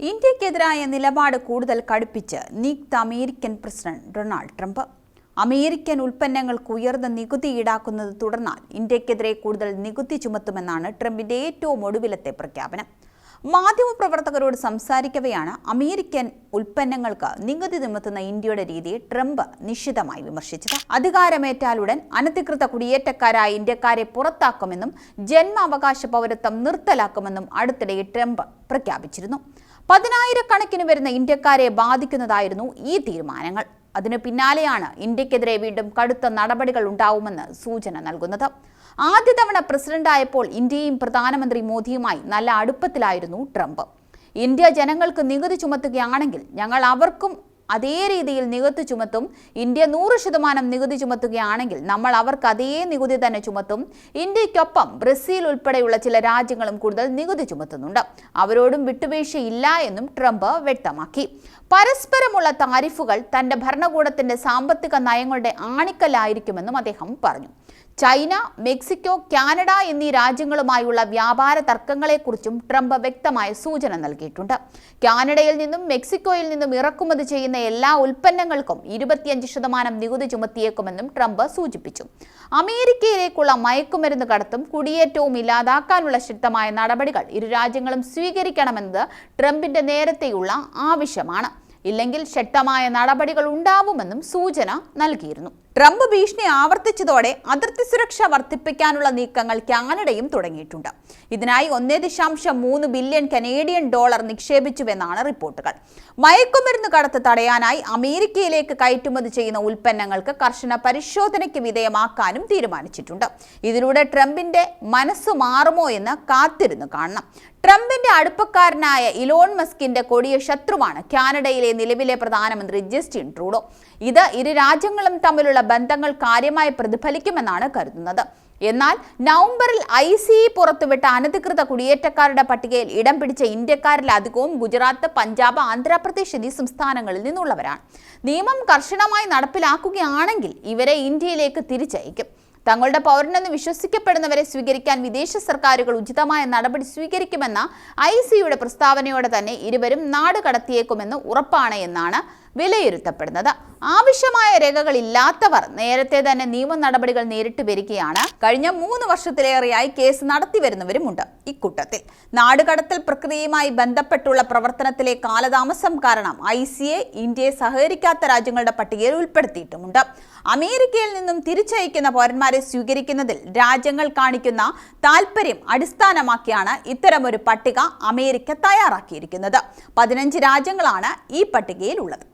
ഇന്ത്യക്കെതിരായ നിലപാട് കൂടുതൽ കടുപ്പിച്ച് നിയുക്ത American president Donald Trump. American ഉൽപ്പന്നങ്ങൾക്ക് ഉയർന്ന നികുതി ഈടാക്കുന്നത് തുടർന്നാൽ ഇന്ത്യക്കെതിരെ കൂടുതൽ നികുതി ചുമത്തുമെന്നാണ് ട്രംപിന്റെ ഏറ്റവും ഒടുവിലത്തെ പ്രഖ്യാപനം. മാധ്യമപ്രവർത്തകരോട് സംസാരിക്കവെയാണ് അമേരിക്കൻ ഉൽപ്പന്നങ്ങൾക്ക് നികുതി ചുമത്തുന്ന ഇന്ത്യയുടെ രീതിയെ ട്രംപ് നിശിതമായി വിമർശിച്ചത്. അധികാരമേറ്റാലുടൻ അനധികൃത കുടിയേറ്റക്കാരായ ഇന്ത്യക്കാരെ പുറത്താക്കുമെന്നും ജന്മാവകാശ പൗരത്വം നിർത്തലാക്കുമെന്നും അടുത്തിടെ ട്രംപ് പ്രഖ്യാപിച്ചിരുന്നു. 10,000-കണക്കിന് വരുന്ന ഇന്ത്യക്കാരെ ബാധിക്കുന്നതായിരുന്നു ഈ തീരുമാനങ്ങൾ. അതിനു പിന്നാലെയാണ് ഇന്ത്യക്കെതിരെ വീണ്ടും കടുത്ത നടപടികൾ ഉണ്ടാവുമെന്ന് സൂചന നൽകുന്നത്. ആദ്യ തവണ പ്രസിഡന്റായപ്പോൾ ഇന്ത്യയും പ്രധാനമന്ത്രി മോദിയുമായി നല്ല അടുപ്പത്തിലായിരുന്നു ട്രംപ്. ഇന്ത്യ ജനങ്ങൾക്ക് നികുതി ചുമത്തുകയാണെങ്കിൽ ഞങ്ങൾ അവർക്കും അതേ രീതിയിൽ നികുതി ചുമത്തും. ഇന്ത്യ 100% നികുതി ചുമത്തുകയാണെങ്കിൽ നമ്മൾ അവർക്ക് അതേ നികുതി തന്നെ ചുമത്തും. ഇന്ത്യക്കൊപ്പം ബ്രസീൽ ഉൾപ്പെടെയുള്ള ചില രാജ്യങ്ങളും കൂടുതൽ നികുതി ചുമത്തുന്നുണ്ട്. അവരോടും വിട്ടുവീഴ്ചയില്ല എന്നും ട്രംപ് വ്യക്തമാക്കി. പരസ്പരമുള്ള താരിഫുകൾ തന്റെ ഭരണകൂടത്തിന്റെ സാമ്പത്തിക നയങ്ങളുടെ ആണിക്കല്ലായിരിക്കുമെന്നും അദ്ദേഹം പറഞ്ഞു. ചൈന, മെക്സിക്കോ, കാനഡ എന്നീ രാജ്യങ്ങളുമായുള്ള വ്യാപാര തർക്കങ്ങളെക്കുറിച്ചും ട്രംപ് വ്യക്തമായ സൂചന നൽകിയിട്ടുണ്ട്. കാനഡയിൽ നിന്നും മെക്സിക്കോയിൽ നിന്നും ഇറക്കുമതി ചെയ്യുന്ന എല്ലാ ഉൽപ്പന്നങ്ങൾക്കും 25% നികുതി ചുമത്തിയേക്കുമെന്നും ട്രംപ് സൂചിപ്പിച്ചു. അമേരിക്കയിലേക്കുള്ള മയക്കുമരുന്ന് കടത്തും കുടിയേറ്റവും ഇല്ലാതാക്കാനുള്ള ശക്തമായ നടപടികൾ ഇരു രാജ്യങ്ങളും സ്വീകരിക്കണമെന്നത് ട്രംപിന്റെ നേരത്തെയുള്ള ആവശ്യമാണ്. ഇല്ലെങ്കിൽ ശക്തമായ നടപടികൾ ഉണ്ടാവുമെന്നും സൂചന നൽകിയിരുന്നു. ട്രംപ് ഭീഷണി ആവർത്തിച്ചതോടെ അതിർത്തി സുരക്ഷ വർദ്ധിപ്പിക്കാനുള്ള നീക്കങ്ങൾ കാനഡയും തുടങ്ങിയിട്ടുണ്ട്. ഇതിനായി 1.3 ബില്യൺ കനേഡിയൻ ഡോളർ നിക്ഷേപിച്ചുവെന്നാണ് റിപ്പോർട്ടുകൾ. മയക്കുമരുന്ന് കടത്ത് തടയാനായി അമേരിക്കയിലേക്ക് കയറ്റുമതി ചെയ്യുന്ന ഉൽപ്പന്നങ്ങൾക്ക് കർശന പരിശോധനയ്ക്ക് വിധേയമാക്കാനും തീരുമാനിച്ചിട്ടുണ്ട്. ഇതിലൂടെ ട്രംപിന്റെ മനസ്സു മാറുമോ എന്ന് കാത്തിരുന്നു കാണണം. ട്രംപിന്റെ അടുപ്പക്കാരനായ ഇലോൺ മസ്കിന്റെ കൊടിയ ശത്രുവാണ് കാനഡയിലെ നിലവിലെ പ്രധാനമന്ത്രി ജസ്റ്റിൻ ട്രൂഡോ. ഇത് ഇരു രാജ്യങ്ങളും തമ്മിലുള്ള ബന്ധങ്ങൾ കാര്യമായി പ്രതിഫലിക്കുമെന്നാണ് കരുതുന്നത്. എന്നാൽ നവംബറിൽ ICE പുറത്തുവിട്ട അനധികൃത കുടിയേറ്റക്കാരുടെ പട്ടികയിൽ ഇടം പിടിച്ച ഇന്ത്യക്കാരിൽ അധികവും ഗുജറാത്ത്, പഞ്ചാബ്, ആന്ധ്രാപ്രദേശ് എന്നീ സംസ്ഥാനങ്ങളിൽ നിന്നുള്ളവരാണ്. നിയമം കർശനമായി നടപ്പിലാക്കുകയാണെങ്കിൽ ഇവരെ ഇന്ത്യയിലേക്ക് തിരിച്ചയക്കും. തങ്ങളുടെ പൗരനെന്ന് വിശ്വസിക്കപ്പെടുന്നവരെ സ്വീകരിക്കാൻ വിദേശ സർക്കാരുകൾ ഉചിതമായ നടപടി സ്വീകരിക്കുമെന്ന ICEയുടെ പ്രസ്താവനയോടെ തന്നെ ഇരുവരും നാട് കടത്തിയേക്കുമെന്ന് ഉറപ്പാണ് എന്നാണ് വിലയിരുത്തപ്പെടുന്നത്. ആവശ്യമായ രേഖകളില്ലാത്തവർ നേരത്തെ തന്നെ നിയമ നടപടികൾ നേരിട്ട് വരികയാണ്. കഴിഞ്ഞ 3 വർഷത്തിലേറെയായി കേസ് നടത്തി വരുന്നവരുമുണ്ട്. ഇക്കൂട്ടത്തിൽ നാടുകടത്തൽ പ്രക്രിയയുമായി ബന്ധപ്പെട്ടുള്ള പ്രവർത്തനത്തിലെ കാലതാമസം കാരണം ICE ഇന്ത്യയെ സഹകരിക്കാത്ത രാജ്യങ്ങളുടെ പട്ടികയിൽ ഉൾപ്പെടുത്തിയിട്ടുമുണ്ട്. അമേരിക്കയിൽ നിന്നും തിരിച്ചയക്കുന്ന പൗരന്മാരെ സ്വീകരിക്കുന്നതിൽ രാജ്യങ്ങൾ കാണിക്കുന്ന താൽപര്യം അടിസ്ഥാനമാക്കിയാണ് ഇത്തരമൊരു പട്ടിക അമേരിക്ക തയ്യാറാക്കിയിരിക്കുന്നത്. 15 രാജ്യങ്ങളാണ് ഈ പട്ടികയിൽ ഉള്ളത്.